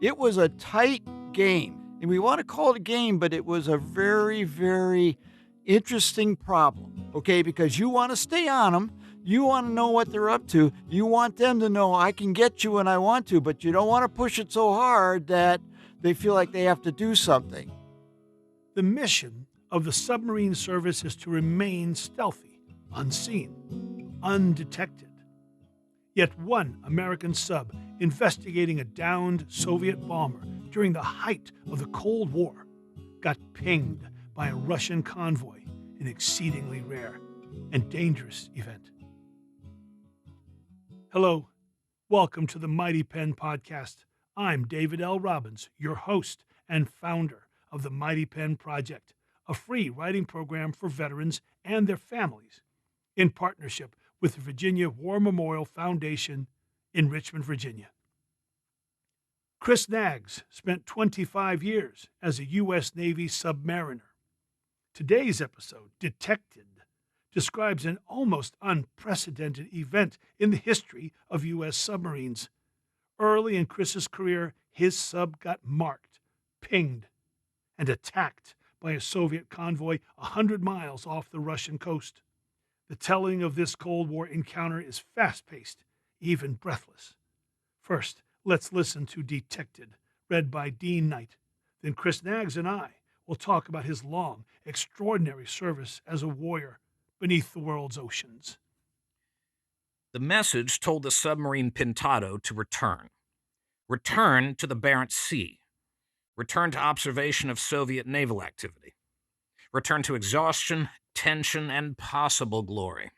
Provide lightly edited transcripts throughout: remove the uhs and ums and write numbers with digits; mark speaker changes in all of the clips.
Speaker 1: It was a tight game. And we want to call it a game, but it was a very, very interesting problem, okay? Because you want to stay on them. You want to know what they're up to. You want them to know I can get you when I want to, but you don't want to push it so hard that they feel like they have to do something.
Speaker 2: The mission of the submarine service is to remain stealthy, unseen, undetected. Yet one American sub investigating a downed Soviet bomber during the height of the Cold War got pinged by a Russian convoy, an exceedingly rare and dangerous event. Hello, welcome to the Mighty Pen Podcast. I'm David L. Robbins, your host and founder of the Mighty Pen Project, a free writing program for veterans and their families, in partnership with the Virginia War Memorial Foundation in Richmond, Virginia. Chris Knaggs spent 25 years as a U.S. Navy submariner. Today's episode, Detected, describes an almost unprecedented event in the history of U.S. submarines. Early in Chris's career, his sub got marked, pinged, and attacked by a Soviet convoy 100 miles off the Russian coast. The telling of this Cold War encounter is fast-paced, even breathless. First, let's listen to Detected, read by Dean Knight. Then Chris Knaggs and I will talk about his long, extraordinary service as a warrior beneath the world's oceans.
Speaker 3: The message told the submarine Pintado to return. Return to the Barents Sea. Return to observation of Soviet naval activity. Return to exhaustion, tension, and possible glory.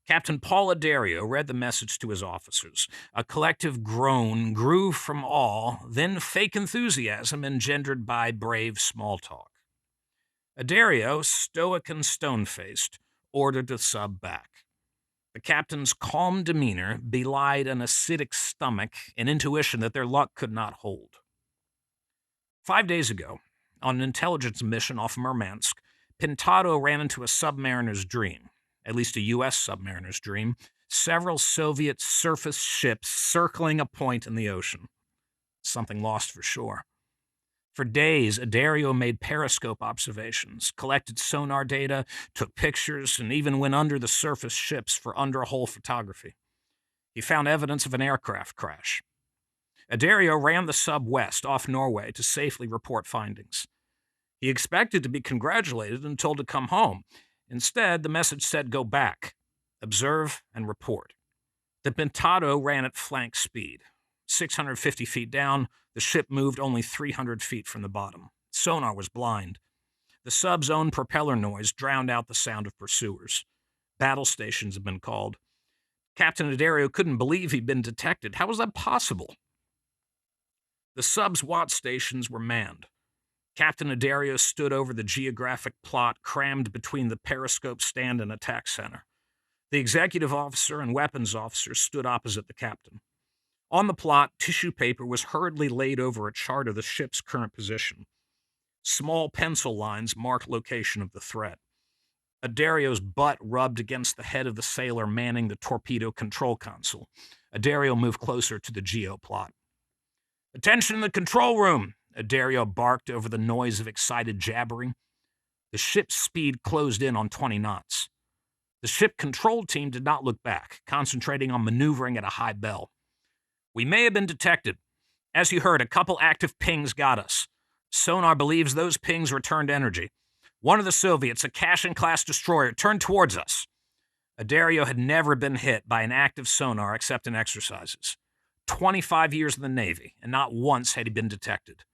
Speaker 3: Captain Paul Addario read the message to his officers. A collective groan grew from all, then fake enthusiasm engendered by brave small talk. Addario, stoic and stone-faced, ordered the sub back. The captain's calm demeanor belied an acidic stomach and intuition that their luck could not hold. 5 days ago, on an intelligence mission off Murmansk, Pintado ran into a submariner's dream, at least a U.S. submariner's dream, several Soviet surface ships circling a point in the ocean. Something lost for sure. For days, Addario made periscope observations, collected sonar data, took pictures, and even went under the surface ships for underhull photography. He found evidence of an aircraft crash. Addario ran the sub west off Norway to safely report findings. He expected to be congratulated and told to come home. Instead, the message said go back, observe, and report. The Pintado ran at flank speed. 650 feet down, the ship moved only 300 feet from the bottom. Sonar was blind. The sub's own propeller noise drowned out the sound of pursuers. Battle stations had been called. Captain Addario couldn't believe he'd been detected. How was that possible? The sub's watch stations were manned. Captain Addario stood over the geographic plot crammed between the periscope stand and attack center. The executive officer and weapons officer stood opposite the captain. On the plot, tissue paper was hurriedly laid over a chart of the ship's current position. Small pencil lines marked location of the threat. Addario's butt rubbed against the head of the sailor manning the torpedo control console. Addario moved closer to the geoplot. "Attention in the control room," Addario barked over the noise of excited jabbering. The ship's speed closed in on 20 knots. The ship control team did not look back, concentrating on maneuvering at a high bell. "We may have been detected. As you heard, a couple active pings got us. Sonar believes those pings returned energy. One of the Soviets, a Kristiansen-class destroyer, turned towards us." Addario had never been hit by an active sonar except in exercises. 25 years in the Navy, and not once had he been detected.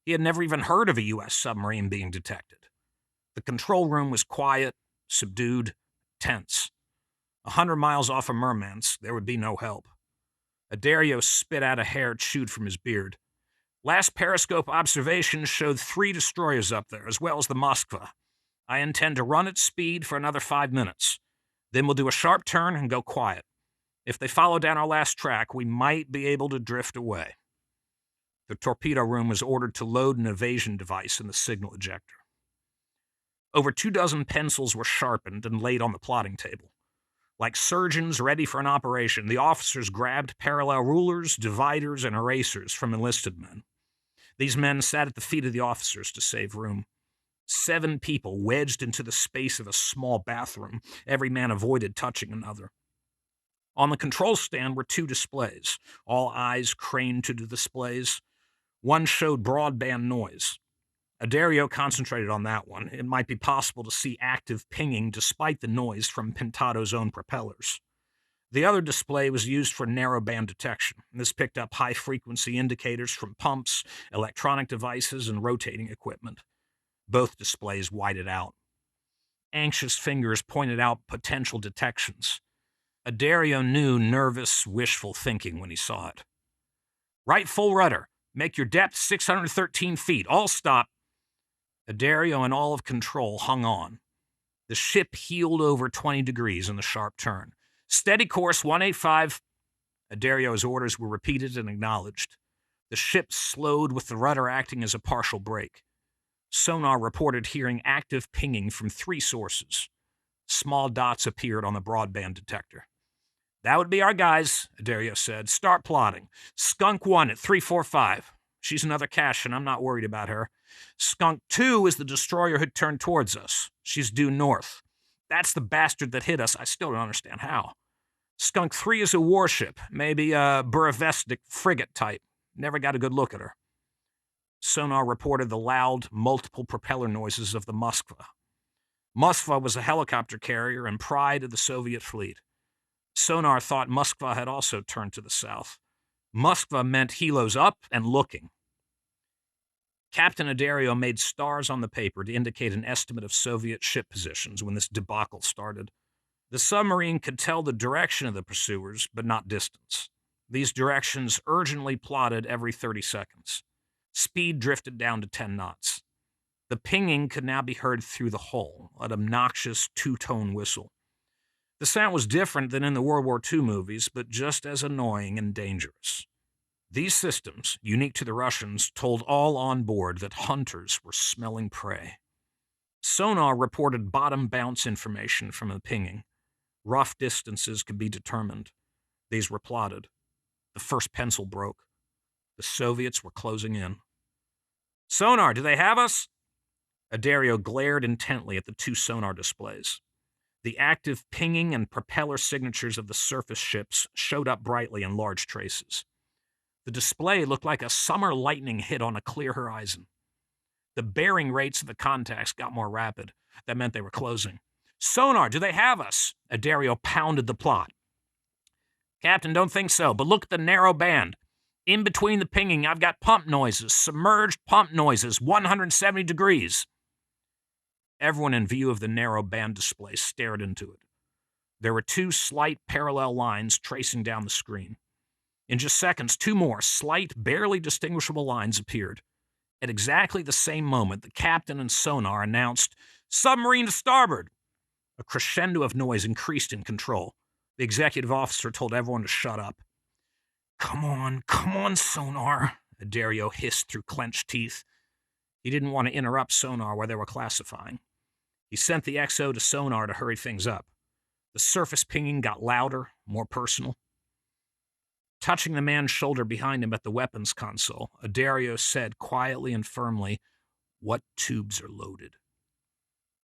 Speaker 3: He had never even heard of a U.S. submarine being detected. The control room was quiet, subdued, tense. 100 miles off of Murmansk, there would be no help. Addario spit out a hair chewed from his beard. "Last periscope observations showed 3 destroyers up there, as well as the Moskva. I intend to run at speed for another 5 minutes. Then we'll do a sharp turn and go quiet. If they follow down our last track, we might be able to drift away." The torpedo room was ordered to load an evasion device in the signal ejector. Over 24 pencils were sharpened and laid on the plotting table. Like surgeons ready for an operation, the officers grabbed parallel rulers, dividers, and erasers from enlisted men. These men sat at the feet of the officers to save room. 7 people wedged into the space of a small bathroom. Every man avoided touching another. On the control stand were 2 displays, all eyes craned to the displays. One showed broadband noise. Addario concentrated on that one. It might be possible to see active pinging despite the noise from Pintado's own propellers. The other display was used for narrowband detection. This picked up high-frequency indicators from pumps, electronic devices, and rotating equipment. Both displays whited out. Anxious fingers pointed out potential detections. Addario knew nervous, wishful thinking when he saw it. Right full rudder. Make your depth 613 feet. All stop. Addario and all of control hung on. The ship heeled over 20 degrees in the sharp turn. Steady course 185. Addario's orders were repeated and acknowledged. The ship slowed with the rudder acting as a partial brake. Sonar reported hearing active pinging from 3 sources. Small dots appeared on the broadband detector. That would be our guys, Addario said. Start plotting. Skunk 1 at 345. She's another cache, and I'm not worried about her. Skunk 2 is the destroyer who turned towards us. She's due north. That's the bastard that hit us. I still don't understand how. Skunk 3 is a warship, maybe a Burevestnik frigate type. Never got a good look at her. Sonar reported the loud, multiple propeller noises of the Moskva. Moskva was a helicopter carrier and pride of the Soviet fleet. Sonar thought Moskva had also turned to the south. Moskva meant helos up and looking. Captain Addario made stars on the paper to indicate an estimate of Soviet ship positions when this debacle started. The submarine could tell the direction of the pursuers, but not distance. These directions urgently plotted every 30 seconds. Speed drifted down to 10 knots. The pinging could now be heard through the hull, an obnoxious 2-tone whistle. The sound was different than in the World War II movies, but just as annoying and dangerous. These systems, unique to the Russians, told all on board that hunters were smelling prey. Sonar reported bottom bounce information from the pinging. Rough distances could be determined. These were plotted. The first pencil broke. The Soviets were closing in. Sonar, do they have us? Addario glared intently at the 2 sonar displays. The active pinging and propeller signatures of the surface ships showed up brightly in large traces. The display looked like a summer lightning hit on a clear horizon. The bearing rates of the contacts got more rapid. That meant they were closing. Sonar, do they have us? Addario pounded the plot. Captain, don't think so, but look at the narrow band. In between the pinging, I've got pump noises, submerged pump noises, 170 degrees. Everyone in view of the narrow band display stared into it. There were 2 slight parallel lines tracing down the screen. In just seconds, 2 more slight, barely distinguishable lines appeared. At exactly the same moment, the captain and sonar announced, "Submarine to starboard!" A crescendo of noise increased in control. The executive officer told everyone to shut up. Come on, sonar, Addario hissed through clenched teeth. He didn't want to interrupt sonar while they were classifying. He sent the XO to sonar to hurry things up. The surface pinging got louder, more personal. Touching the man's shoulder behind him at the weapons console, Addario said quietly and firmly, "What tubes are loaded?"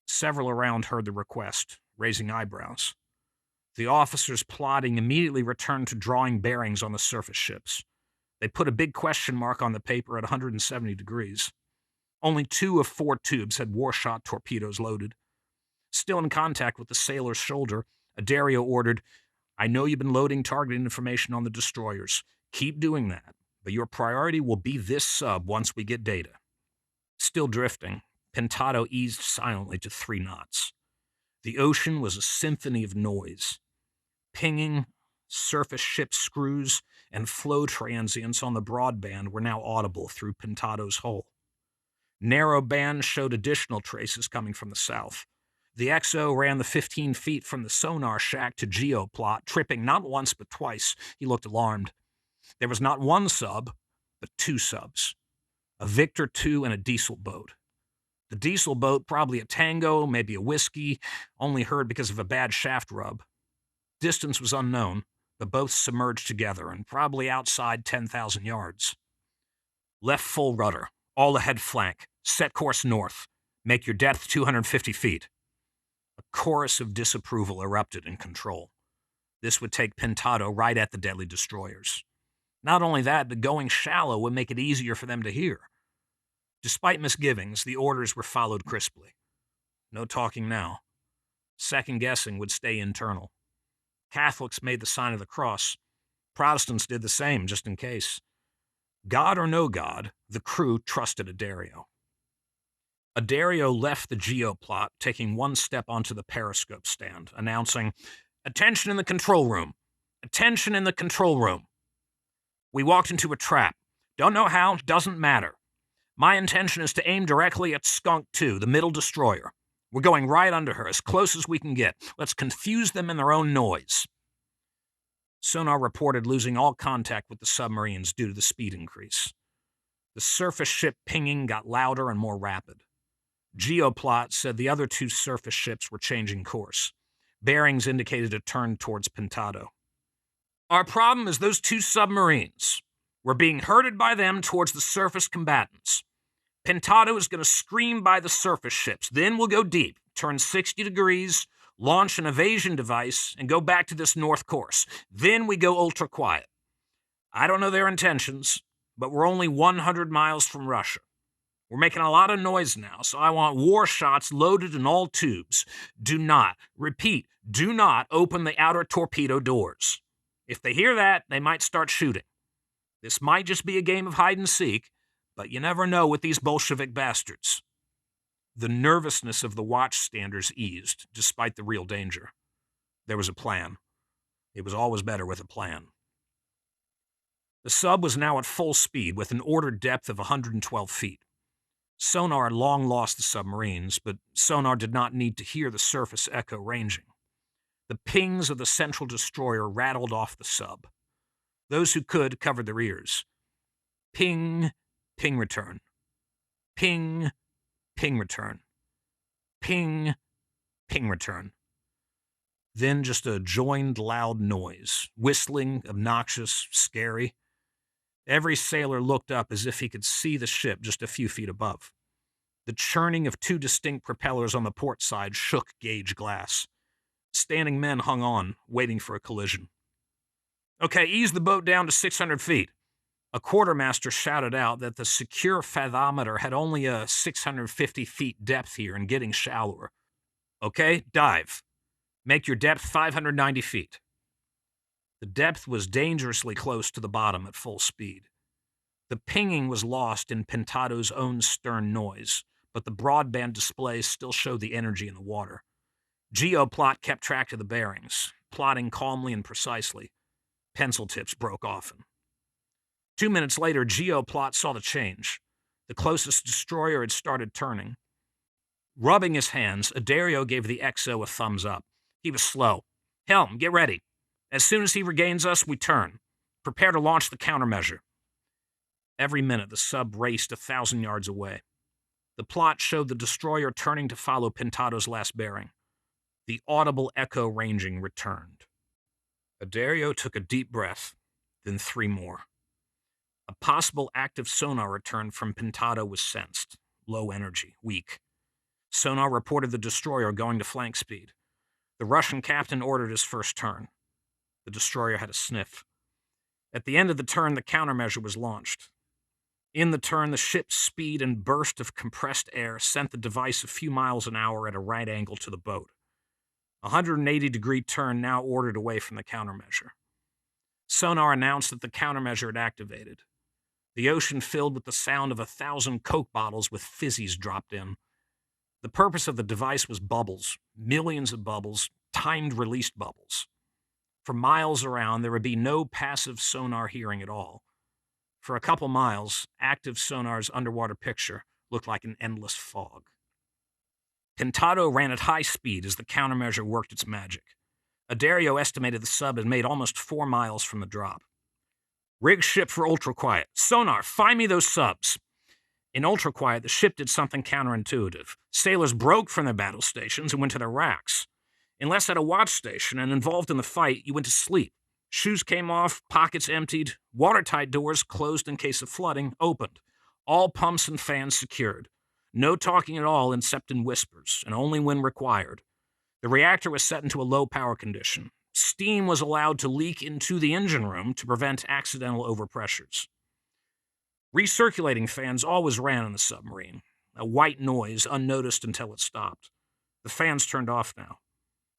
Speaker 3: Several around heard the request, raising eyebrows. The officers plotting immediately returned to drawing bearings on the surface ships. They put a big question mark on the paper at 170 degrees. Only 2 of 4 tubes had war-shot torpedoes loaded. Still in contact with the sailor's shoulder, Addario ordered, "I know you've been loading targeting information on the destroyers. Keep doing that, but your priority will be this sub once we get data." Still drifting, Pintado eased silently to 3 knots. The ocean was a symphony of noise. Pinging, surface ship screws, and flow transients on the broadband were now audible through Pintado's hull. Narrow band showed additional traces coming from the south. The XO ran the 15 feet from the sonar shack to geoplot, tripping not once but twice. He looked alarmed. There was not 1 sub, but 2 subs. A Victor II and a diesel boat. The diesel boat, probably a Tango, maybe a Whiskey, only heard because of a bad shaft rub. Distance was unknown, but both submerged together and probably outside 10,000 yards. Left full rudder, all ahead flank, set course north, make your depth 250 feet. A chorus of disapproval erupted in control. This would take Pintado right at the deadly destroyers. Not only that, but going shallow would make it easier for them to hear. Despite misgivings, the orders were followed crisply. No talking now. Second guessing would stay internal. Catholics made the sign of the cross. Protestants did the same, just in case. God or no God, the crew trusted Addario. Addario left the geoplot, taking one step onto the periscope stand, announcing, "Attention in the control room! Attention in the control room! We walked into a trap. Don't know how, doesn't matter. My intention is to aim directly at Skunk 2, the middle destroyer. We're going right under her, as close as we can get. Let's confuse them in their own noise." Sonar reported losing all contact with the submarines due to the speed increase. The surface ship pinging got louder and more rapid. Geoplot said the other two surface ships were changing course. Bearings indicated a turn towards Pintado. "Our problem is those two submarines. We're being herded by them towards the surface combatants. Pintado is going to scream by the surface ships. Then we'll go deep, turn 60 degrees, launch an evasion device, and go back to this north course. Then we go ultra quiet. I don't know their intentions, but we're only 100 miles from Russia. We're making a lot of noise now, so I want war shots loaded in all tubes. Do not, repeat, do not open the outer torpedo doors. If they hear that, they might start shooting. This might just be a game of hide and seek, but you never know with these Bolshevik bastards." The nervousness of the watchstanders eased, despite the real danger. There was a plan. It was always better with a plan. The sub was now at full speed with an ordered depth of 112 feet. Sonar had long lost the submarines, but sonar did not need to hear the surface echo ranging. The pings of the central destroyer rattled off the sub. Those who could covered their ears. Ping, ping return. Ping, ping return. Ping, ping return. Then just a joined loud noise, whistling, obnoxious, scary. Every sailor looked up as if he could see the ship just a few feet above. The churning of two distinct propellers on the port side shook gauge glass. Standing men hung on, waiting for a collision. "Okay, ease the boat down to 600 feet. A quartermaster shouted out that the secure fathometer had only a 650 feet depth here and getting shallower. "Okay, dive. Make your depth 590 feet. The depth was dangerously close to the bottom at full speed. The pinging was lost in Pintado's own stern noise, but the broadband displays still showed the energy in the water. Geoplot kept track of the bearings, plotting calmly and precisely. Pencil tips broke often. 2 minutes later, Geoplot saw the change. The closest destroyer had started turning. Rubbing his hands, Addario gave the XO a thumbs up. He was slow. "Helm, get ready. As soon as he regains us, we turn. Prepare to launch the countermeasure." Every minute, the sub raced 1,000 yards away. The plot showed the destroyer turning to follow Pintado's last bearing. The audible echo ranging returned. Addario took a deep breath, then 3 more. A possible active sonar return from Pintado was sensed. Low energy, weak. Sonar reported the destroyer going to flank speed. The Russian captain ordered his first turn. The destroyer had a sniff. At the end of the turn, the countermeasure was launched. In the turn, the ship's speed and burst of compressed air sent the device a few miles an hour at a right angle to the boat. A 180-degree turn now ordered away from the countermeasure. Sonar announced that the countermeasure had activated. The ocean filled with the sound of 1,000 Coke bottles with fizzies dropped in. The purpose of the device was bubbles, millions of bubbles, timed released bubbles. For miles around, there would be no passive sonar hearing at all. For a couple miles, active sonar's underwater picture looked like an endless fog. Pintado ran at high speed as the countermeasure worked its magic. Addario estimated the sub had made almost 4 miles from the drop. "Rig ship for ultra-quiet. Sonar, find me those subs." In ultra-quiet, the ship did something counterintuitive. Sailors broke from their battle stations and went to their racks. Unless at a watch station and involved in the fight, you went to sleep. Shoes came off, pockets emptied, watertight doors closed in case of flooding, opened. All pumps and fans secured. No talking at all except in whispers, and only when required. The reactor was set into a low power condition. Steam was allowed to leak into the engine room to prevent accidental overpressures. Recirculating fans always ran in the submarine, a white noise unnoticed until it stopped. The fans turned off now.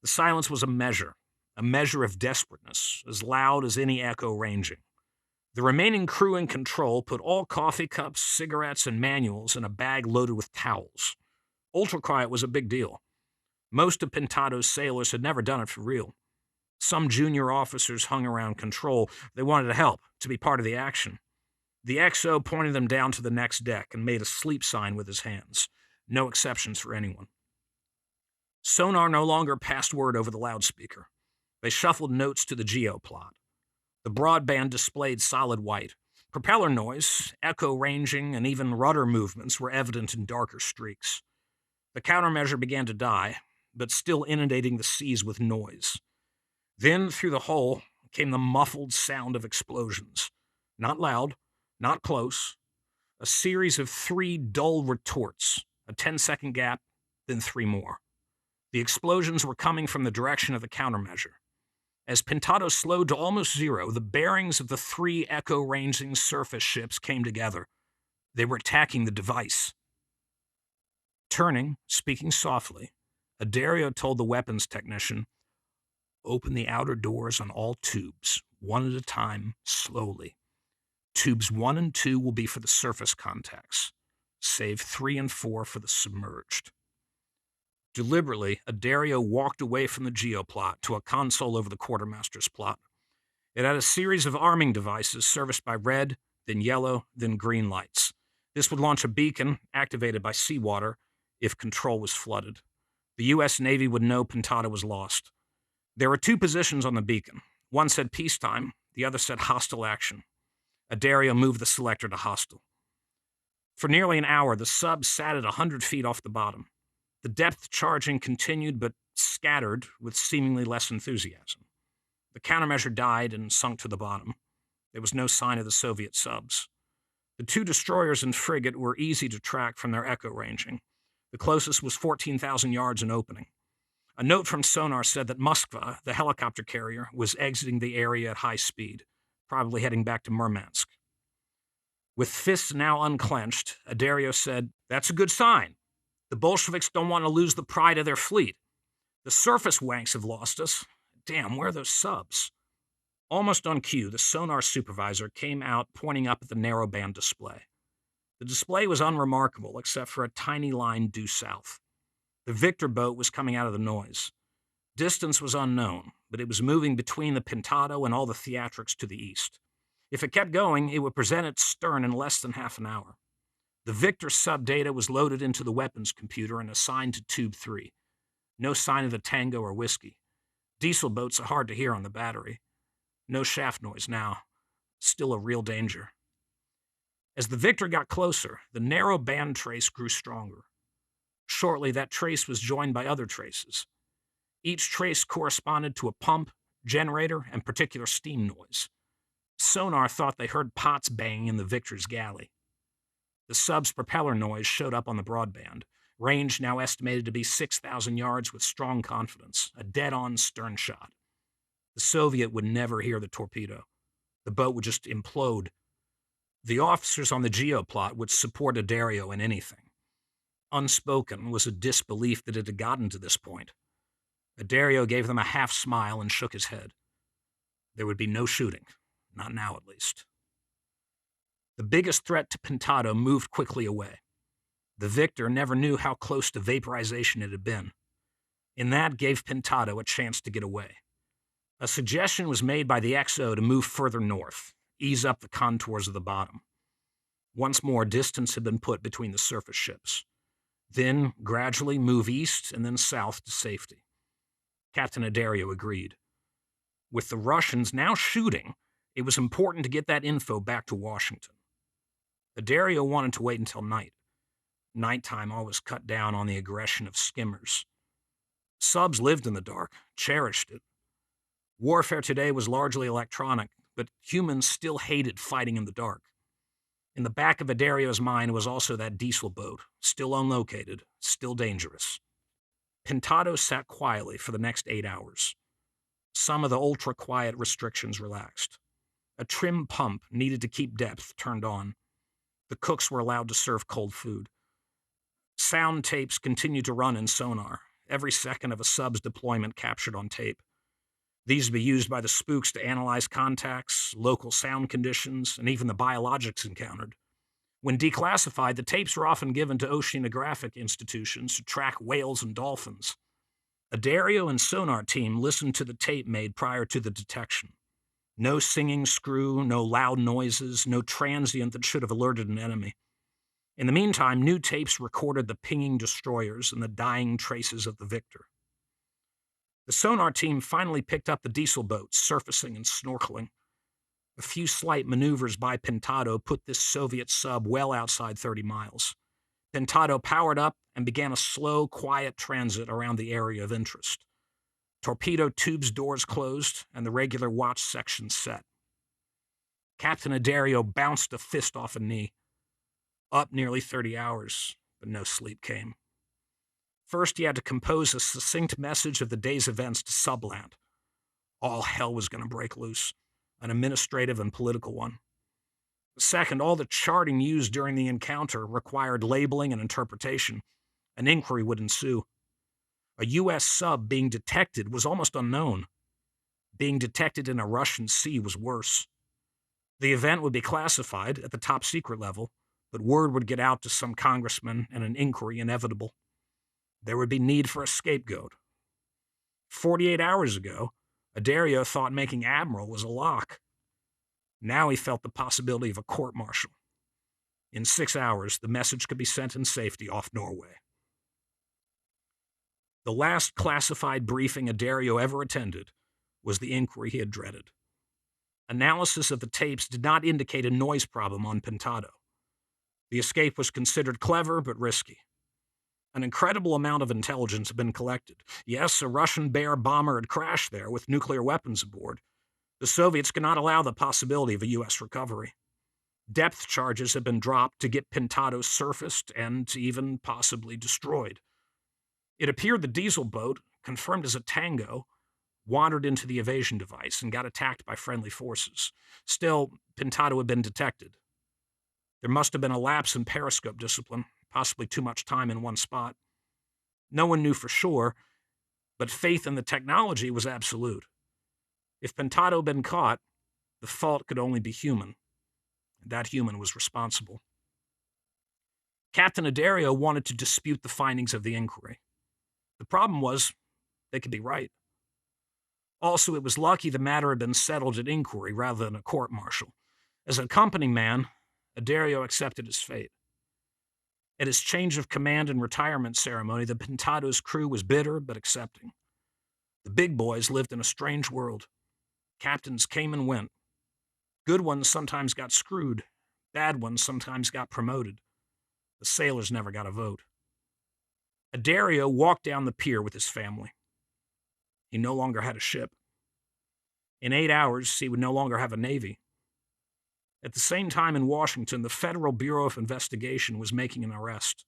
Speaker 3: The silence was a measure of desperateness, as loud as any echo ranging. The remaining crew in control put all coffee cups, cigarettes, and manuals in a bag loaded with towels. Ultra-quiet was a big deal. Most of Pintado's sailors had never done it for real. Some junior officers hung around control. They wanted to help, to be part of the action. The XO pointed them down to the next deck and made a sleep sign with his hands. No exceptions for anyone. Sonar no longer passed word over the loudspeaker. They shuffled notes to the geoplot. The broadband displayed solid white. Propeller noise, echo ranging, and even rudder movements were evident in darker streaks. The countermeasure began to die, but still inundating the seas with noise. Then, through the hull, came the muffled sound of explosions. Not loud, not close. A series of 3 dull retorts, a 10-second gap, then 3 more. The explosions were coming from the direction of the countermeasure. As Pintado slowed to almost zero, the bearings of the 3 echo-ranging surface ships came together. They were attacking the device. Turning, speaking softly, Adario told the weapons technician, "Open the outer doors on all tubes, one at a time, slowly. Tubes 1 and 2 will be for the surface contacts. Save 3 and 4 for the submerged." Deliberately, Adario walked away from the geoplot to a console over the quartermaster's plot. It had a series of arming devices serviced by red, then yellow, then green lights. This would launch a beacon activated by seawater if control was flooded. The U.S. Navy would know Pintado was lost. There were 2 positions on the beacon. One said peacetime, the other said hostile action. Adario moved the selector to hostile. For nearly an hour, the sub sat at 100 feet off the bottom. The depth charging continued, but scattered with seemingly less enthusiasm. The countermeasure died and sunk to the bottom. There was no sign of the Soviet subs. The 2 destroyers and frigate were easy to track from their echo ranging. The closest was 14,000 yards in opening. A note from sonar said that Moskva, the helicopter carrier, was exiting the area at high speed, probably heading back to Murmansk. With fists now unclenched, Adario said, "That's a good sign. The Bolsheviks don't want to lose the pride of their fleet. The surface wanks have lost us. Damn, where are those subs?" Almost on cue, the sonar supervisor came out pointing up at the narrowband display. The display was unremarkable except for a tiny line due south. The Victor boat was coming out of the noise. Distance was unknown, but it was moving between the Pintado and all the theatrics to the east. If it kept going, it would present its stern in less than half an hour. The Victor sub-data was loaded into the weapons computer and assigned to Tube 3. No sign of the Tango or Whiskey. Diesel boats are hard to hear on the battery. No shaft noise now. Still a real danger. As the Victor got closer, the narrow band trace grew stronger. Shortly, that trace was joined by other traces. Each trace corresponded to a pump, generator, and particular steam noise. Sonar thought they heard pots banging in the Victor's galley. The sub's propeller noise showed up on the broadband, range now estimated to be 6,000 yards with strong confidence, a dead-on stern shot. The Soviet would never hear the torpedo. The boat would just implode. The officers on the geoplot would support Adario in anything. Unspoken was a disbelief that it had gotten to this point. Adario gave them a half smile and shook his head. There would be no shooting, not now at least. The biggest threat to Pintado moved quickly away. The Victor never knew how close to vaporization it had been. And that gave Pintado a chance to get away. A suggestion was made by the XO to move further north, ease up the contours of the bottom. Once more, distance had been put between the surface ships. Then, gradually move east and then south to safety. Captain Adario agreed. With the Russians now shooting, it was important to get that info back to Washington. Adario wanted to wait until night. Nighttime always cut down on the aggression of skimmers. Subs lived in the dark, cherished it. Warfare today was largely electronic, but humans still hated fighting in the dark. In the back of Addario's mind was also that diesel boat, still unlocated, still dangerous. Pintado sat quietly for the next 8 hours. Some of the ultra-quiet restrictions relaxed. A trim pump needed to keep depth turned on. The cooks were allowed to serve cold food. Sound tapes continued to run in sonar, every second of a sub's deployment captured on tape. These would be used by the spooks to analyze contacts, local sound conditions, and even the biologics encountered. When declassified, the tapes were often given to oceanographic institutions to track whales and dolphins. Addario and sonar team listened to the tape made prior to the detection. No singing screw, no loud noises, no transient that should have alerted an enemy. In the meantime, new tapes recorded the pinging destroyers and the dying traces of the victor. The sonar team finally picked up the diesel boats, surfacing and snorkeling. A few slight maneuvers by Pintado put this Soviet sub well outside 30 miles. Pintado powered up and began a slow, quiet transit around the area of interest. Torpedo tubes doors closed and the regular watch section set. Captain Addario bounced a fist off a knee. Up nearly 30 hours, but no sleep came. First, he had to compose a succinct message of the day's events to Subland. All hell was going to break loose, an administrative and political one. Second, all the charting used during the encounter required labeling and interpretation. An inquiry would ensue. A U.S. sub being detected was almost unknown. Being detected in a Russian sea was worse. The event would be classified at the top secret level, but word would get out to some congressman and an inquiry inevitable. There would be need for a scapegoat. 48 hours ago, Addario thought making admiral was a lock. Now he felt the possibility of a court-martial. In 6 hours, the message could be sent in safety off Norway. The last classified briefing Addario ever attended was the inquiry he had dreaded. Analysis of the tapes did not indicate a noise problem on Pintado. The escape was considered clever but risky. An incredible amount of intelligence had been collected. Yes, a Russian Bear bomber had crashed there with nuclear weapons aboard. The Soviets could not allow the possibility of a U.S. recovery. Depth charges had been dropped to get Pintado surfaced and even possibly destroyed. It appeared the diesel boat, confirmed as a Tango, wandered into the evasion device and got attacked by friendly forces. Still, Pintado had been detected. There must have been a lapse in periscope discipline, possibly too much time in one spot. No one knew for sure, but faith in the technology was absolute. If Pintado had been caught, the fault could only be human. That human was responsible. Captain Addario wanted to dispute the findings of the inquiry. The problem was, they could be right. Also, it was lucky the matter had been settled at inquiry rather than a court-martial. As a company man, Addario accepted his fate. At his change of command and retirement ceremony, the Pintado's crew was bitter but accepting. The big boys lived in a strange world. Captains came and went. Good ones sometimes got screwed. Bad ones sometimes got promoted. The sailors never got a vote. Addario walked down the pier with his family. He no longer had a ship. In 8 hours, he would no longer have a navy. At the same time in Washington, the Federal Bureau of Investigation was making an arrest.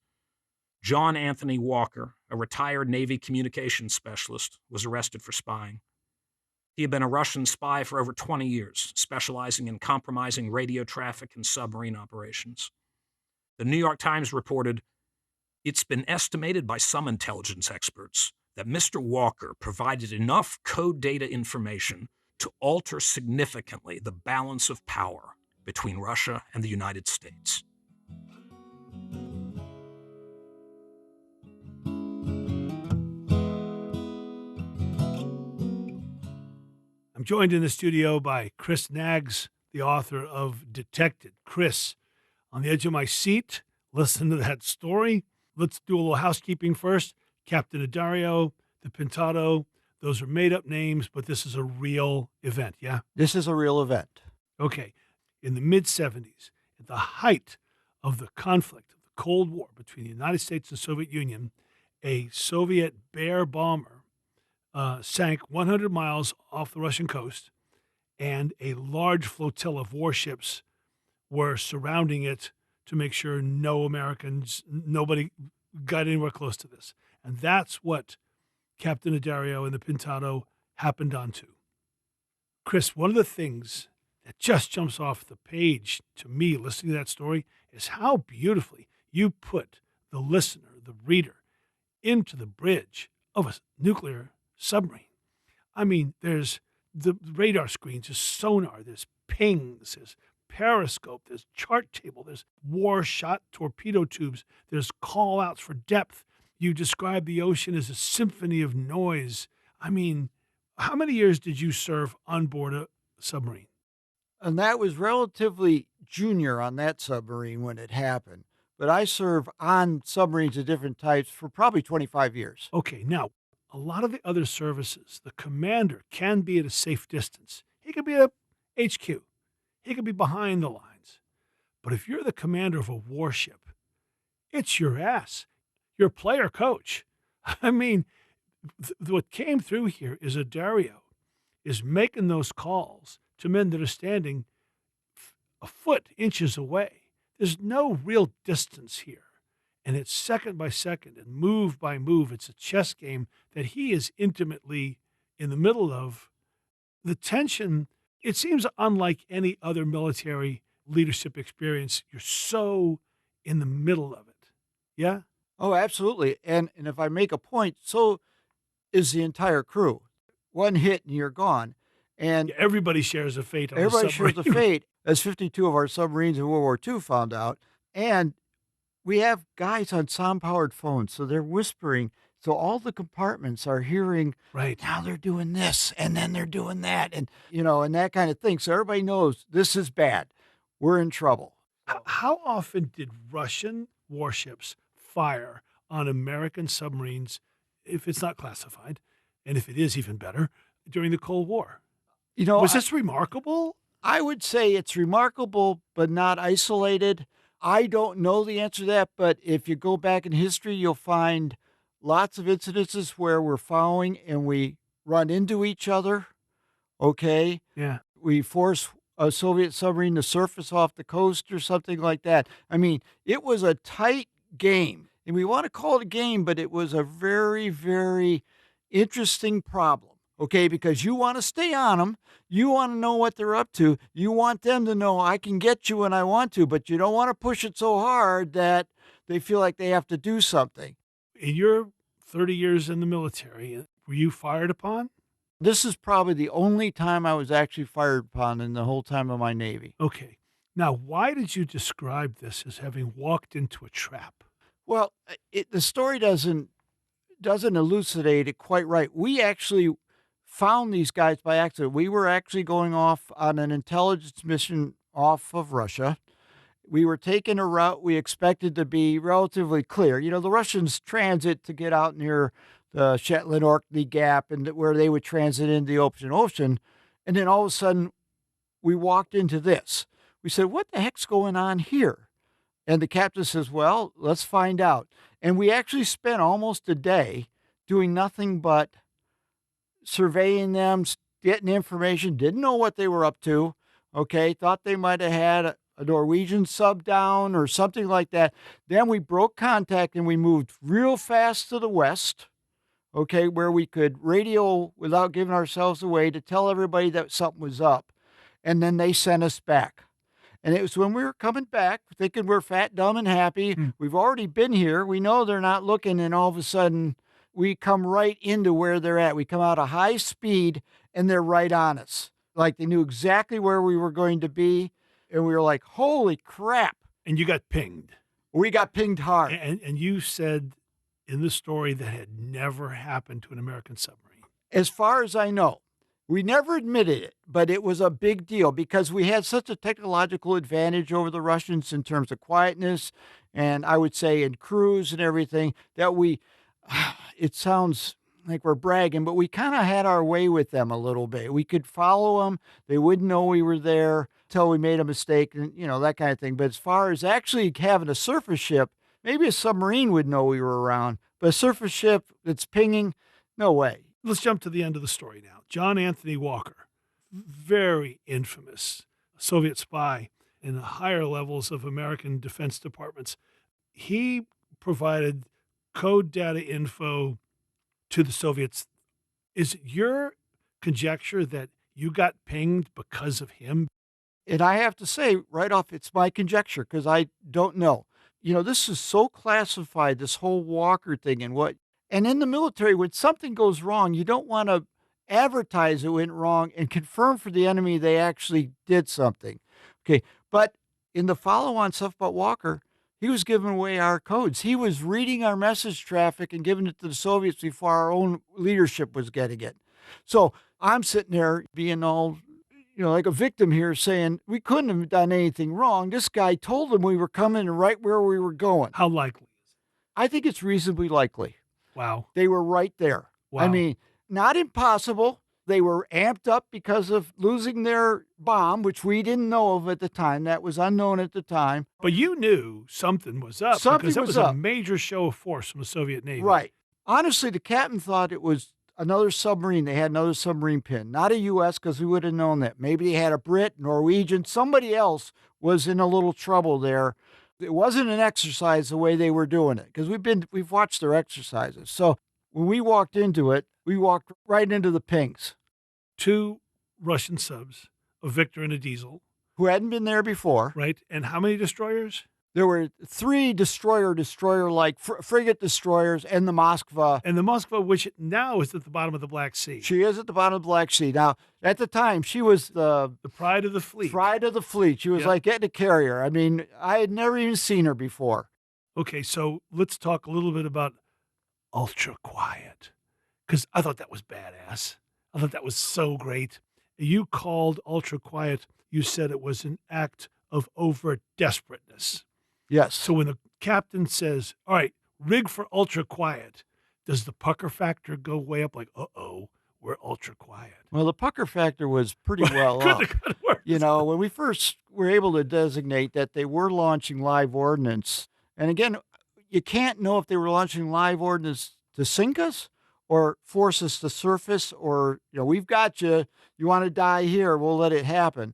Speaker 3: John Anthony Walker, a retired Navy communications specialist, was arrested for spying. He had been a Russian spy for over 20 years, specializing in compromising radio traffic and submarine operations. The New York Times reported, "It's been estimated by some intelligence experts that Mr. Walker provided enough code data information to alter significantly the balance of power between Russia and the United States."
Speaker 2: I'm joined in the studio by Chris Knaggs, the author of Detected. Chris, on the edge of my seat, listen to that story. Let's do a little housekeeping first. Captain Addario, the Pintado, those are made-up names, but this is a real event, yeah?
Speaker 1: This is a real event.
Speaker 2: Okay. In the mid-'70s, at the height of the conflict of the Cold War between the United States and the Soviet Union, a Soviet Bear bomber sank 100 miles off the Russian coast, and a large flotilla of warships were surrounding it to make sure nobody got anywhere close to this. And that's what Captain Adario and the Pintado happened onto. Chris, one of the things that just jumps off the page to me listening to that story is how beautifully you put the listener, the reader, into the bridge of a nuclear submarine. I mean, there's the radar screens, there's sonar, there's pings, there's periscope, there's chart table, there's war shot torpedo tubes, there's call outs for depth. You describe the ocean as a symphony of noise. I mean, how many years did you serve on board a submarine?
Speaker 1: And that was relatively junior on that submarine when it happened. But I served on submarines of different types for probably 25 years.
Speaker 2: Okay, now, a lot of the other services, the commander can be at a safe distance. He could be at HQ. He could be behind the lines. But if you're the commander of a warship, it's your ass, your player coach. I mean, what came through here is Adario is making those calls to men that are standing a foot, inches away. There's no real distance here. And it's second by second and move by move. It's a chess game that he is intimately in the middle of. The tension, it seems unlike any other military leadership experience. You're so in the middle of it. Yeah?
Speaker 1: Oh, absolutely. And if I make a point, so is the entire crew. One hit and you're gone. And
Speaker 2: Everybody shares a fate on a
Speaker 1: everybody
Speaker 2: submarine.
Speaker 1: shares a fate, as 52 of our submarines in World War II found out. And we have guys on sound-powered phones, so they're whispering. So all the compartments are hearing,
Speaker 2: Right.
Speaker 1: now they're doing this, and then they're doing that, and, and that kind of thing. So everybody knows this is bad. We're in trouble.
Speaker 2: How often did Russian warships fire on American submarines, if it's not classified, and if it is even better, during the Cold War? Was this remarkable?
Speaker 1: I would say it's remarkable, but not isolated. I don't know the answer to that, but if you go back in history, you'll find lots of incidences where we're following and we run into each other. Okay.
Speaker 2: Yeah.
Speaker 1: We force a Soviet submarine to surface off the coast or something like that. I mean, it was a tight game, and we want to call it a game, but it was a very, very interesting problem. Okay, because you want to stay on them. You want to know what they're up to. You want them to know I can get you when I want to, but you don't want to push it so hard that they feel like they have to do something.
Speaker 2: In your 30 years in the military, were you fired upon?
Speaker 1: This is probably the only time I was actually fired upon in the whole time of my Navy.
Speaker 2: Okay. Now, why did you describe this as having walked into a trap?
Speaker 1: Well, the story doesn't elucidate it quite right. We actually found these guys by accident. We were actually going off on an intelligence mission off of Russia. We were taking a route we expected to be relatively clear. The Russians transit to get out near the Shetland-Orkney Gap and where they would transit into the ocean. And then all of a sudden, we walked into this. We said, what the heck's going on here? And the captain says, well, let's find out. And we actually spent almost a day doing nothing but surveying them, getting information, didn't know what they were up to, okay, thought they might have had a Norwegian sub down or something like that. Then we broke contact and we moved real fast to the west, okay, where we could radio without giving ourselves away to tell everybody that something was up. And then they sent us back. And it was when we were coming back, thinking we're fat, dumb, and happy. We've already been here. We know they're not looking, and all of a sudden, we come right into where they're at. We come out at high speed, and they're right on us. Like they knew exactly where we were going to be, and we were like, holy crap.
Speaker 2: And you got pinged.
Speaker 1: We got pinged hard.
Speaker 2: And you said in the story that had never happened to an American submarine.
Speaker 1: As far as I know. We never admitted it, but it was a big deal because we had such a technological advantage over the Russians in terms of quietness, and I would say in crews and everything, that it sounds like we're bragging, but we kind of had our way with them a little bit. We could follow them. They wouldn't know we were there until we made a mistake and, that kind of thing. But as far as actually having a surface ship, maybe a submarine would know we were around, but a surface ship that's pinging, no way.
Speaker 2: Let's jump to the end of the story now. John Anthony Walker, very infamous Soviet spy in the higher levels of American defense departments. He provided code data info to the Soviets. Is it your conjecture that you got pinged because of him?
Speaker 1: And I have to say, right off, it's my conjecture because I don't know. This is so classified, this whole Walker thing and in the military, when something goes wrong, you don't want to advertise it went wrong and confirm for the enemy they actually did something. Okay. But in the follow on stuff about Walker, he was giving away our codes. He was reading our message traffic and giving it to the Soviets before our own leadership was getting it. So I'm sitting there being all like a victim here saying we couldn't have done anything wrong. This guy told them we were coming right where we were going.
Speaker 2: How likely is it?
Speaker 1: I think it's reasonably likely.
Speaker 2: Wow.
Speaker 1: They were right there.
Speaker 2: Wow.
Speaker 1: I mean, not impossible. They were amped up because of losing their bomb, which we didn't know of at the time. That was unknown at the time.
Speaker 2: But you knew something was up because that was a major show of force from the Soviet Navy.
Speaker 1: Right. Honestly, the captain thought it was another submarine. They had another submarine pin, not a U.S. because we would have known that. Maybe they had a Brit, Norwegian, somebody else was in a little trouble there. It wasn't an exercise the way they were doing it because we've watched their exercises. So when we walked into it, we walked right into the pings.
Speaker 2: 2 Russian subs, a Victor and a Diesel.
Speaker 1: Who hadn't been there before.
Speaker 2: Right. And how many destroyers?
Speaker 1: There were 3 destroyer-like frigate destroyers and the Moskva.
Speaker 2: And the Moskva, which now is at the bottom of the Black Sea.
Speaker 1: She is at the bottom of the Black Sea. Now, at the time, she was the
Speaker 2: pride of the fleet.
Speaker 1: Pride of the fleet. She was like getting a carrier. I mean, I had never even seen her before.
Speaker 2: Okay, so let's talk a little bit about Ultra Quiet, because I thought that was badass. I thought that was so great. You called Ultra Quiet, you said it was an act of overt desperateness.
Speaker 1: Yes.
Speaker 2: So when the captain says, all right, rig for Ultra Quiet, does the pucker factor go way up like, uh-oh, we're ultra quiet?
Speaker 1: Well, the pucker factor was pretty well up. When we first were able to designate that they were launching live ordnance, and again, you can't know if they were launching live ordnance to sink us or force us to surface or, we've got you. You want to die here, we'll let it happen.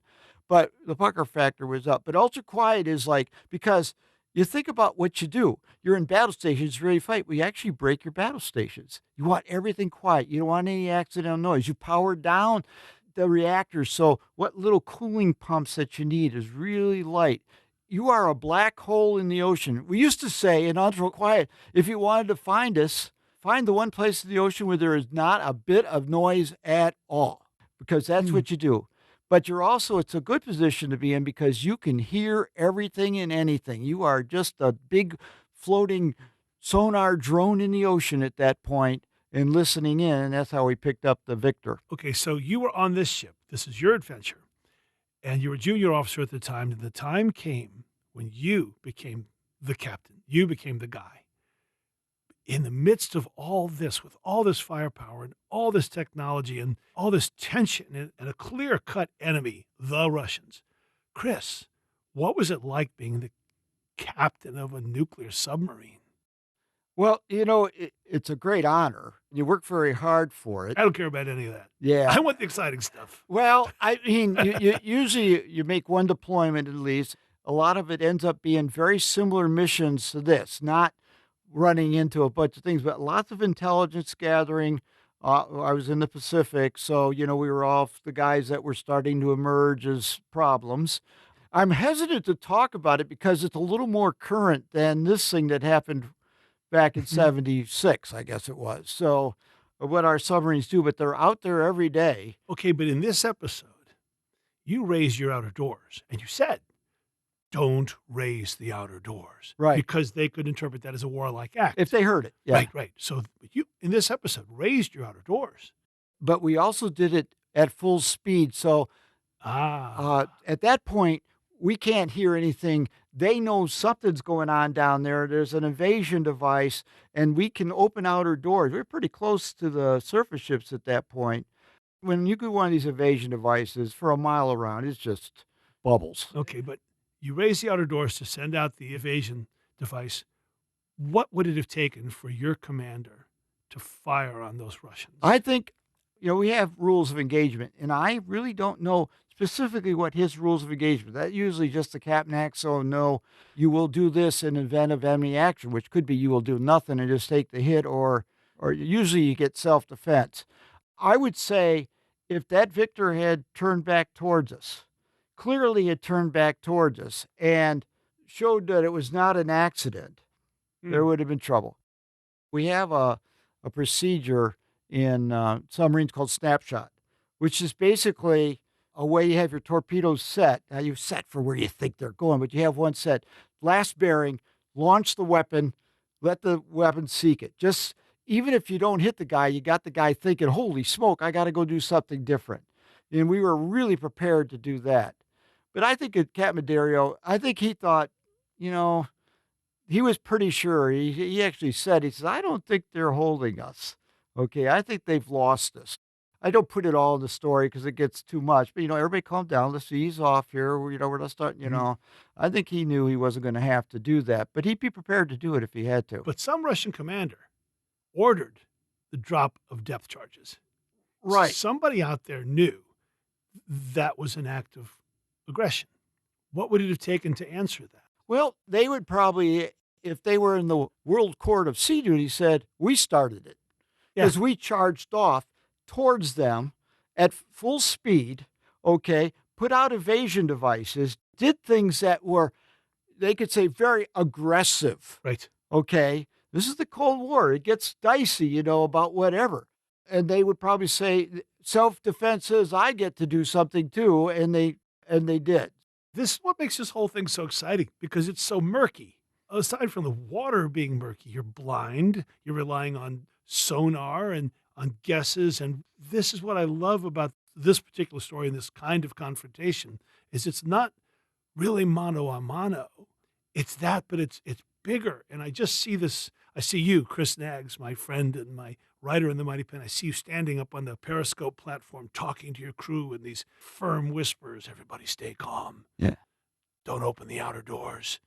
Speaker 1: But the pucker factor was up. But ultra quiet is because you think about what you do. You're in battle stations, ready to fight. We actually break your battle stations. You want everything quiet. You don't want any accidental noise. You power down the reactors. So what little cooling pumps that you need is really light. You are a black hole in the ocean. We used to say in ultra quiet, if you wanted to find us, find the one place in the ocean where there is not a bit of noise at all, because that's what you do. But it's a good position to be in because you can hear everything and anything. You are just a big floating sonar drone in the ocean at that point and listening in. And that's how we picked up the Victor.
Speaker 2: Okay, so you were on this ship. This is your adventure. And you were a junior officer at the time. And the time came when you became the captain. You became the guy. In the midst of all this, with all this firepower and all this technology and all this tension and a clear-cut enemy, the Russians, Chris, what was it like being the captain of a nuclear submarine?
Speaker 1: Well, it's a great honor. You work very hard for it.
Speaker 2: I don't care about any of that.
Speaker 1: Yeah.
Speaker 2: I want the exciting stuff.
Speaker 1: Well, I mean, usually you make one deployment at least. A lot of it ends up being very similar missions to this, not running into a bunch of things, but lots of intelligence gathering. I was in the Pacific, so, we were all the guys that were starting to emerge as problems. I'm hesitant to talk about it because it's a little more current than this thing that happened back in 76, I guess it was. So what our submarines do, but they're out there every day.
Speaker 2: Okay, but in this episode, you raised your outer doors, and you said, don't raise the outer doors.
Speaker 1: Right.
Speaker 2: Because they could interpret that as a warlike act.
Speaker 1: If they heard it. Yeah.
Speaker 2: Right. So you, in this episode, raised your outer doors.
Speaker 1: But we also did it at full speed. So at that point, we can't hear anything. They know something's going on down there. There's an invasion device, and we can open outer doors. We're pretty close to the surface ships at that point. When you do one of these invasion devices for a mile around, it's just bubbles.
Speaker 2: Okay, but you raise the outer doors to send out the evasion device. What would it have taken for your commander to fire on those Russians?
Speaker 1: I think, we have rules of engagement, and I really don't know specifically what his rules of engagement. That usually just the captain acts, so no, you will do this in event of enemy action, which could be you will do nothing and just take the hit, or usually you get self-defense. I would say if that Victor had turned back towards us, clearly had turned back towards us and showed that it was not an accident, there would have been trouble. We have a procedure in submarines called snapshot, which is basically a way you have your torpedoes set. Now you set for where you think they're going, but you have one set. Last bearing, launch the weapon, let the weapon seek it. Just even if you don't hit the guy, you got the guy thinking, holy smoke, I got to go do something different. And we were really prepared to do that. But I think at Captain Dario, I think he thought, he was pretty sure. He actually said, he says, I don't think they're holding us. Okay, I think they've lost us. I don't put it all in the story because it gets too much. But, everybody calm down. Let's ease off here. We're not starting, I think he knew he wasn't going to have to do that. But he'd be prepared to do it if he had to.
Speaker 2: But some Russian commander ordered the drop of depth charges.
Speaker 1: Right.
Speaker 2: Somebody out there knew that was an act of aggression. What would it have taken to answer that?
Speaker 1: Well, they would probably, if they were in the World Court of Sea Duty, said, we started it. Because we charged off towards them at full speed, okay, put out evasion devices, did things that were, they could say, very aggressive.
Speaker 2: Right.
Speaker 1: Okay. This is the Cold War. It gets dicey, about whatever. And they would probably say, self-defense says I get to do something too, and they did.
Speaker 2: This is what makes this whole thing so exciting, because it's so murky. Aside from the water being murky, you're blind, you're relying on sonar and on guesses. And this is what I love about this particular story and this kind of confrontation, is it's not really mano a mano. It's that, but it's bigger. And I just see this. I see you, Chris Knaggs, my friend and my writer in the Mighty Pen. I see you standing up on the Periscope platform talking to your crew in these firm whispers. Everybody stay calm.
Speaker 1: Yeah.
Speaker 2: Don't open the outer doors.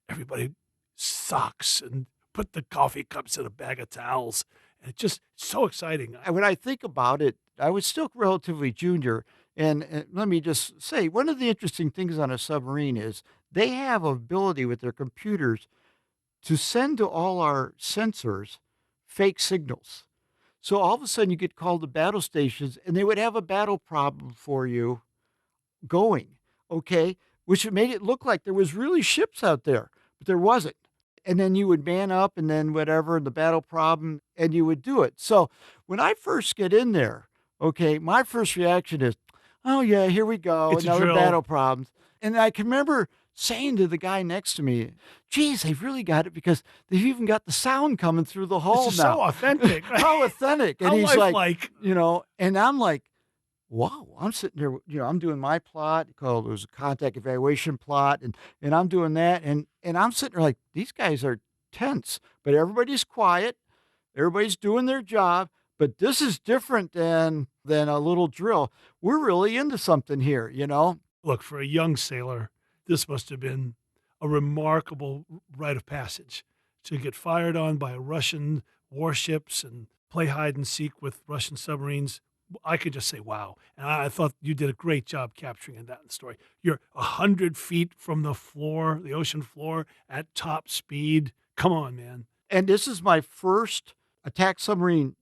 Speaker 2: Everybody socks and put the coffee cups in a bag of towels. And it's just so exciting.
Speaker 1: And when I think about it, I was still relatively junior. And let me just say, one of the interesting things on a submarine is they have ability with their computers to send to all our sensors fake signals. So all of a sudden you get called to battle stations and they would have a battle problem for you going, okay? Which made it look like there was really ships out there, but there wasn't. And then you would man up and then whatever, the battle problem, and you would do it. So when I first get in there, okay, my first reaction is, oh yeah, here we go,
Speaker 2: It's a
Speaker 1: another
Speaker 2: drill.
Speaker 1: battle problem. And I can remember saying to the guy next to me, geez, they've really got it because they've even got the sound coming through the hull
Speaker 2: This is
Speaker 1: now.
Speaker 2: so authentic.
Speaker 1: How authentic. And
Speaker 2: How
Speaker 1: he's like,
Speaker 2: lifelike.
Speaker 1: and I'm like, wow, I'm sitting there, I'm doing my plot called, it was a contact evaluation plot. And I'm doing that. And I'm sitting there like, these guys are tense, but everybody's quiet. Everybody's doing their job. But this is different than a little drill. We're really into something here,
Speaker 2: Look, for a young sailor, this must have been a remarkable rite of passage to get fired on by Russian warships and play hide and seek with Russian submarines. I could just say, wow. And I thought you did a great job capturing that in the story. You're 100 feet from the floor, the ocean floor, at top speed. Come on, man.
Speaker 1: And this is my first attack submarine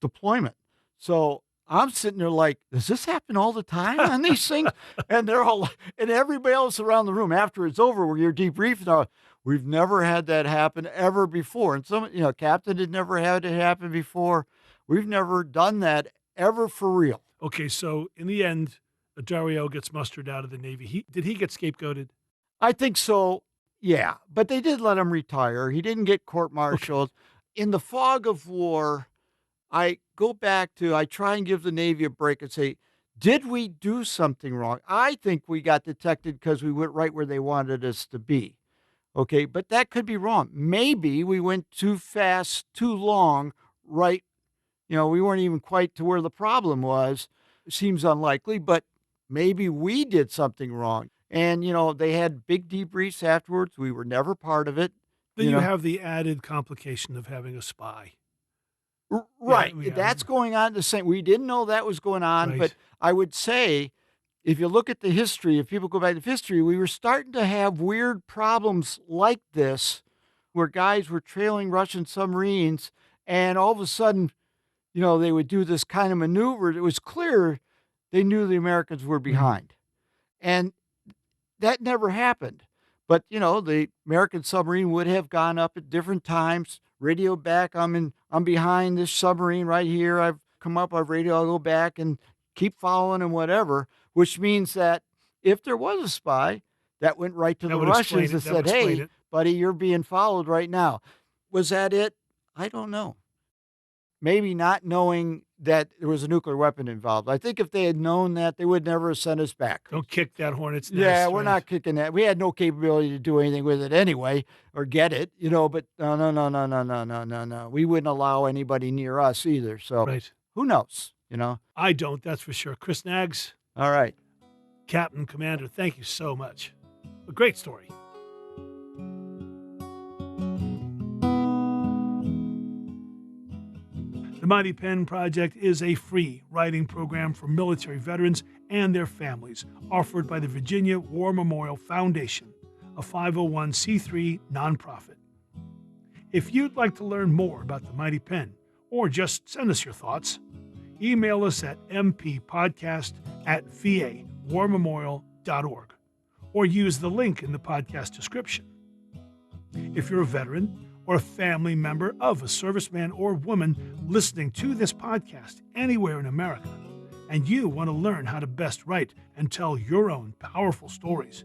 Speaker 1: deployment. So I'm sitting there like, does this happen all the time on these things? And they're all, and everybody else around the room after it's over, where you're debriefing, we've never had that happen ever before. And some, captain had never had it happen before. We've never done that ever for real.
Speaker 2: Okay, so in the end, Dario gets mustered out of the Navy. Did he get scapegoated?
Speaker 1: I think so. Yeah, but they did let him retire. He didn't get court-martialed. Okay. In the fog of war, I go back to, I try and give the Navy a break and say, did we do something wrong? I think we got detected because we went right where they wanted us to be. Okay, but that could be wrong. Maybe we went too fast, too long, right? We weren't even quite to where the problem was. It seems unlikely, but maybe we did something wrong. And, they had big debriefs afterwards. We were never part of it.
Speaker 2: Then you have the added complication of having a spy.
Speaker 1: Right.
Speaker 2: Yeah,
Speaker 1: That's going on the same. We didn't know that was going on,
Speaker 2: Right.
Speaker 1: but I would say if you look at the history, if people go back to history, we were starting to have weird problems like this where guys were trailing Russian submarines and all of a sudden, they would do this kind of maneuver. It was clear they knew the Americans were behind. And that never happened. But, the American submarine would have gone up at different times, radioed back, I'm behind this submarine right here. I've come up, I've radioed, I'll go back and keep following and whatever, which means that if there was a spy, that went right to
Speaker 2: That
Speaker 1: the
Speaker 2: would explain
Speaker 1: Russians
Speaker 2: it.
Speaker 1: and
Speaker 2: That would
Speaker 1: said,
Speaker 2: explain
Speaker 1: hey,
Speaker 2: it.
Speaker 1: buddy, you're being followed right now. Was that it? I don't know. Maybe not knowing that there was a nuclear weapon involved. I think if they had known that, they would never have sent us back.
Speaker 2: Don't kick that hornet's nest.
Speaker 1: Yeah, we're
Speaker 2: right?
Speaker 1: not kicking that. We had no capability to do anything with it anyway, or get it, but no. We wouldn't allow anybody near us either. So
Speaker 2: Right.
Speaker 1: who knows,
Speaker 2: I don't, that's for sure. Chris Knaggs,
Speaker 1: All right.
Speaker 2: Captain Commander, thank you so much. A great story. The Mighty Pen Project is a free writing program for military veterans and their families offered by the Virginia War Memorial Foundation, a 501c3 nonprofit. If you'd like to learn more about the Mighty Pen or just send us your thoughts, email us at mppodcast@vawarmemorial.org or use the link in the podcast description. If you're a veteran or a family member of a serviceman or woman listening to this podcast anywhere in America, and you want to learn how to best write and tell your own powerful stories,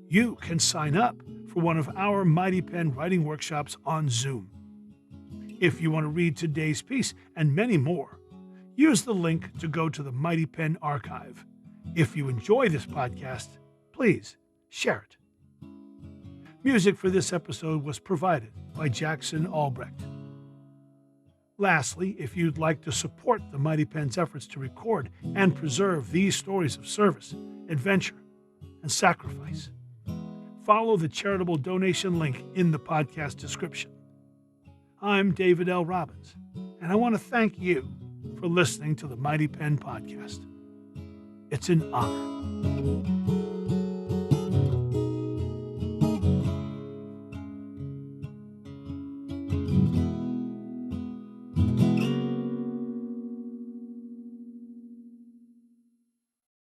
Speaker 2: you can sign up for one of our Mighty Pen writing workshops on Zoom. If you want to read today's piece and many more, use the link to go to the Mighty Pen archive. If you enjoy this podcast, please share it. Music for this episode was provided by Jackson Albrecht. Lastly, if you'd like to support the Mighty Pen's efforts to record and preserve these stories of service, adventure, and sacrifice, follow the charitable donation link in the podcast description. I'm David L. Robbins, and I want to thank you for listening to the Mighty Pen Podcast. It's an honor.